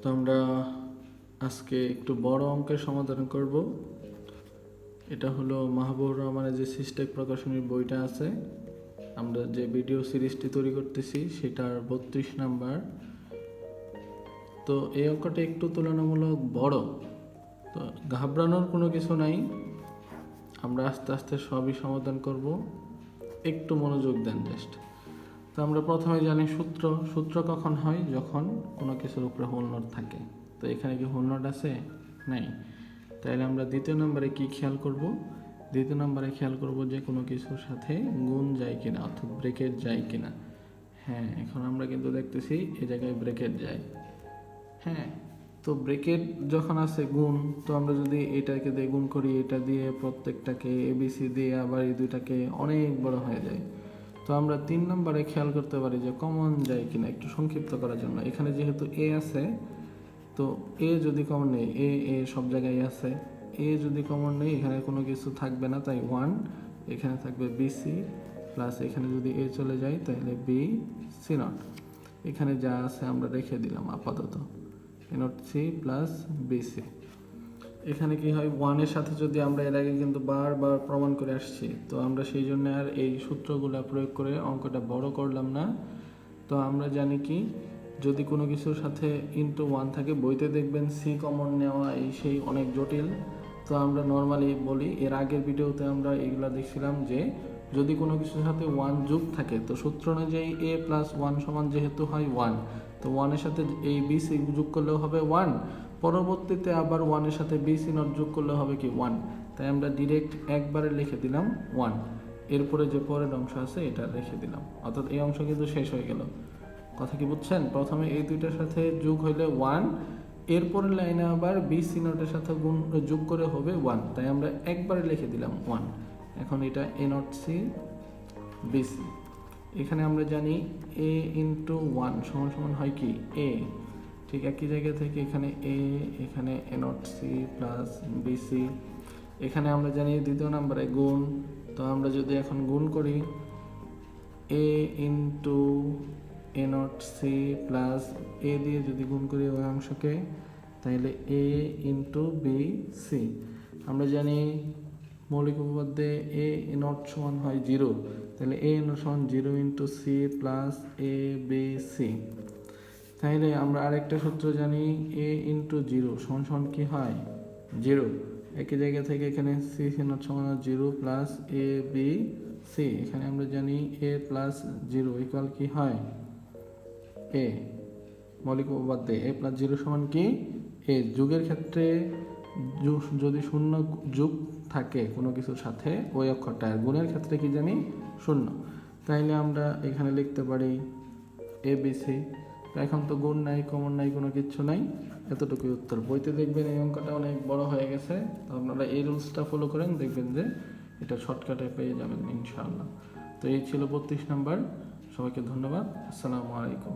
তো আমরা আজকে একটু বড় অঙ্কের সমাধান করব। এটা হলো মাহবুবুর রহমানের যে সিস্টেক প্রকাশনীর বইটা আছে, আমরা যে ভিডিও সিরিজটি তৈরি করতেছি সেটার 32 নাম্বার। তো এই অঙ্কটা একটু তুলনামূলক বড়, তো ঘাবড়ানোর কোনো কিছু নাই, আমরা আস্তে আস্তে সবই সমাধান করব, একটু মনোযোগ দেন জাস্ট। তো আমরা প্রথমে জানি সূত্র কখন হয়, যখন কোনো কিছুর উপরে হোল নোট থাকে। তো এখানে কি হোল নোট আছে? নাই। তাইলে আমরা দ্বিতীয় নম্বরে কি খেয়াল করব? দ্বিতীয় নম্বরে খেয়াল করব যে কোনো কিছুর সাথে গুণ যায় কিনা, অর্থাৎ ব্রেকেট যায় কিনা। হ্যাঁ, এখন আমরা কিন্তু দেখতেছি এই জায়গায় ব্রেকেট যায়। হ্যাঁ, তো ব্রেকেট যখন আছে গুণ, তো আমরা যদি এটাকে দিয়ে গুণ করি, এটা দিয়ে প্রত্যেকটাকে এবিসি দিয়ে আবার এই দুইটাকে অনেক বড় হয়ে যায়। তো আমরা 3 নম্বরে খেয়াল করতে পারি যে কমন যায় কিনা, একটু সংক্ষিপ্ত করার জন্য। এখানে যেহেতু এ আছে, তো এ যদি কমন নেই, এ সব জায়গায় আছে, এ যদি কমন নেই এখানে কোনো কিছু থাকবে না, তাই 1, এখানে থাকবে বিসি প্লাস এখানে যদি এ চলে যায় তাহলে বি সি নট। এখানে যা আছে আমরা রেখে দিলাম আপাতত, এ নট সি প্লাস বিসি। এখানে কি হয়, 1-এর সাথে যদি আমরা এর আগে কিন্তু বারবার প্রমাণ করে আসছি, তো আমরা সেই জন্য আর এই সূত্রগুলো প্রয়োগ করে অঙ্কটা বড় করলাম না। তো আমরা জানি কি, যদি কোনো কিছুর সাথে ইনটু 1 থাকে, বইতে দেখবেন সি কমন নেওয়া এই সেই অনেক জটিল। তো আমরা নর্মালি বলি, এর আগের ভিডিওতে আমরা এগুলা দেখছিলাম যে যদি কোনো কিছুর সাথে 1 যোগ থাকে, তো সূত্র অনুযায়ী এ প্লাস 1 সমান যেহেতু হয় 1, তো 1-এর সাথে এই বি সি যোগ করলেও হবে 1, পরবর্তীতে আবার 1-এর সাথে বি সি নট যোগ করলে হবে কি 1। তাই আমরা ডিরেক্ট একবারে লিখে দিলাম 1, এরপরে যে পরের অংশ আছে এটা রেখে দিলাম, অর্থাৎ এই অংশ কিন্তু শেষ হয়ে গেল। কথা কি বুঝছেন? প্রথমে এই দুইটার সাথে যোগ হইলে 1, এরপরের লাইনে আবার বি সি নটের সাথে গুণ যোগ করে হবে 1, তাই আমরা একবারে লিখে দিলাম 1। এখন এটা এ নট সি বিসি। এখানে আমরা জানি এ ইন্টু 1 সমান সমান হয় কি এ, ঠিক একই জায়গা থেকে এখানে এ, এখানে এ নট সি প্লাস বিসি। এখানে আমরা জানি দ্বিতীয় নম্বরে গুণ, তো আমরা যদি এখন গুণ করি A into A naught C plus A দিয়ে যদি গুণ করি ওই অংশকে, তাহলে এ ইন্টু বি সি। আমরা জানি মৌলিক উপপাদ্যে এ নট সমান হয় 0, তাহলে এ নট সমান 0 into C plus A B C. তাহলে আমরা আরেকটা সূত্র জানি, এ ইন্টু 0 সমান সমান কি হয় 0, একই জায়গা থেকে এখানে সি সি নট সমান 0 প্লাস এ বি সি। এখানে আমরা জানি এ প্লাস 0 ইকুয়াল কি হয় এ। মৌলিক উপপাদ্যে এ প্লাস 0 সমান কি এ। যুগের ক্ষেত্রে যদি শূন্য যোগ থাকে কোনো কিছুর সাথে ওই অক্ষরটা, আর গুণের ক্ষেত্রে কি জানি শূন্য, তাইলে আমরা এখানে লিখতে পারি এ বি সি। এখন তো গুণ নাই, কমন নাই, কোনো কিচ্ছু নাই, এতটুকুই উত্তর। বইতে দেখবেন এই অঙ্কটা অনেক বড় হয়ে গেছে, তো আপনারা এই রুলসটা ফলো করেন, দেখবেন যে এটা শর্টকাটে পেয়ে যাবেন ইনশাআল্লাহ। তো এই ছিল 32 নাম্বার। সবাইকে ধন্যবাদ। আসসালামু আলাইকুম।